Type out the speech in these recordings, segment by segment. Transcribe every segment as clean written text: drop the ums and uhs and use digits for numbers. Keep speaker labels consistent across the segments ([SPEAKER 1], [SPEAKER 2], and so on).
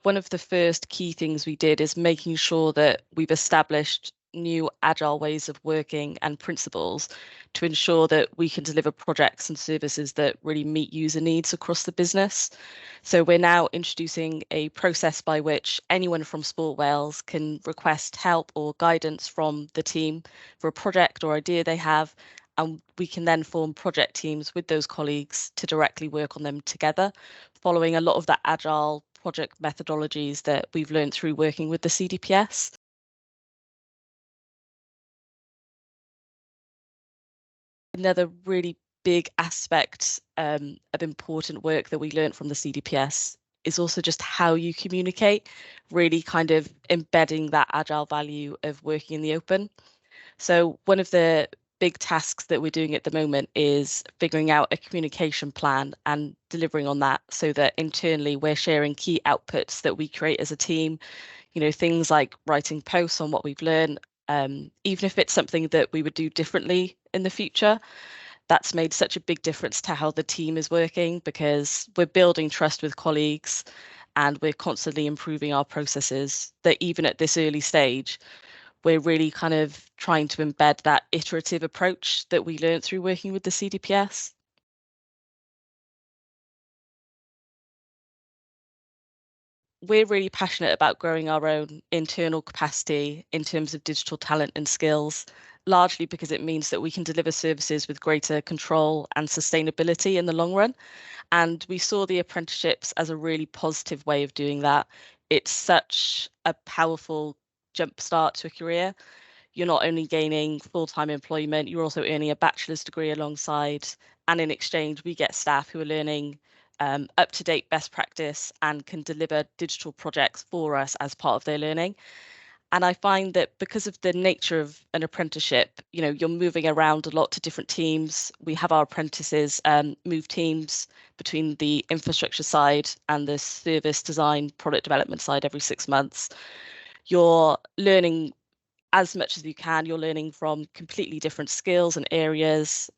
[SPEAKER 1] one of the first key things we did is making sure that we've established new agile ways of working and principles to ensure that we can deliver projects and services that really meet user needs across the business. So we're now introducing a process by which anyone from Sport Wales can request help or guidance from the team for a project or idea they have, and we can then form project teams with those colleagues to directly work on them together, following a lot of that agile project methodologies that we've learned through working with the CDPS. Another really big aspect of important work that we learned from the CDPS is also just how you communicate, really kind of embedding that agile value of working in the open. So one of the big tasks that we're doing at the moment is figuring out a communication plan and delivering on that so that internally we're sharing key outputs that we create as a team, things like writing posts on what we've learned, even if it's something that we would do differently in the future. That's made such a big difference to how the team is working because we're building trust with colleagues and we're constantly improving our processes, that even at this early stage, we're really kind of trying to embed that iterative approach that we learned through working with the CDPS. We're really passionate about growing our own internal capacity in terms of digital talent and skills, largely because it means that we can deliver services with greater control and sustainability in the long run. And we saw the apprenticeships as a really positive way of doing that. It's such a powerful jumpstart to a career. You're not only gaining full-time employment, you're also earning a bachelor's degree alongside. And in exchange, we get staff who are learning up-to-date best practice and can deliver digital projects for us as part of their learning. And I find that because of the nature of an apprenticeship, you're moving around a lot to different teams. We have our apprentices move teams between the infrastructure side and the service design product development side every 6 months. You're learning as much as you can. You're learning from completely different skills and areas.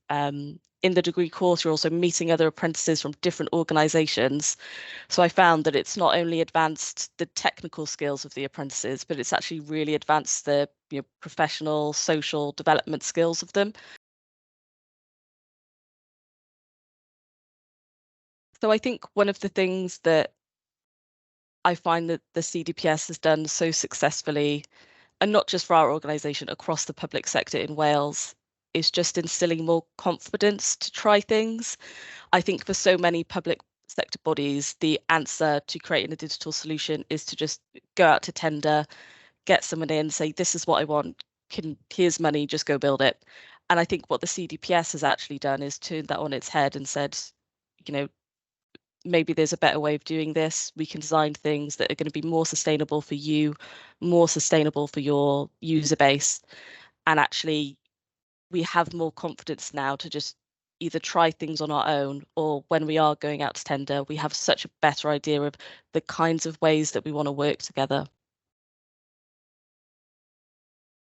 [SPEAKER 1] In the degree course, you're also meeting other apprentices from different organisations. So I found that it's not only advanced the technical skills of the apprentices, but it's actually really advanced the professional, social development skills of them. So I think one of the things that I find that the CDPS has done so successfully, and not just for our organisation, across the public sector in Wales, is just instilling more confidence to try things. I think for so many public sector bodies, the answer to creating a digital solution is to just go out to tender, get someone in, say, this is what I want, here's money, just go build it. And I think what the CDPS has actually done is turned that on its head and said, you know, maybe there's a better way of doing this. We can design things that are going to be more sustainable for you, more sustainable for your user base. And actually, we have more confidence now to just either try things on our own, or when we are going out to tender, we have such a better idea of the kinds of ways that we want to work together.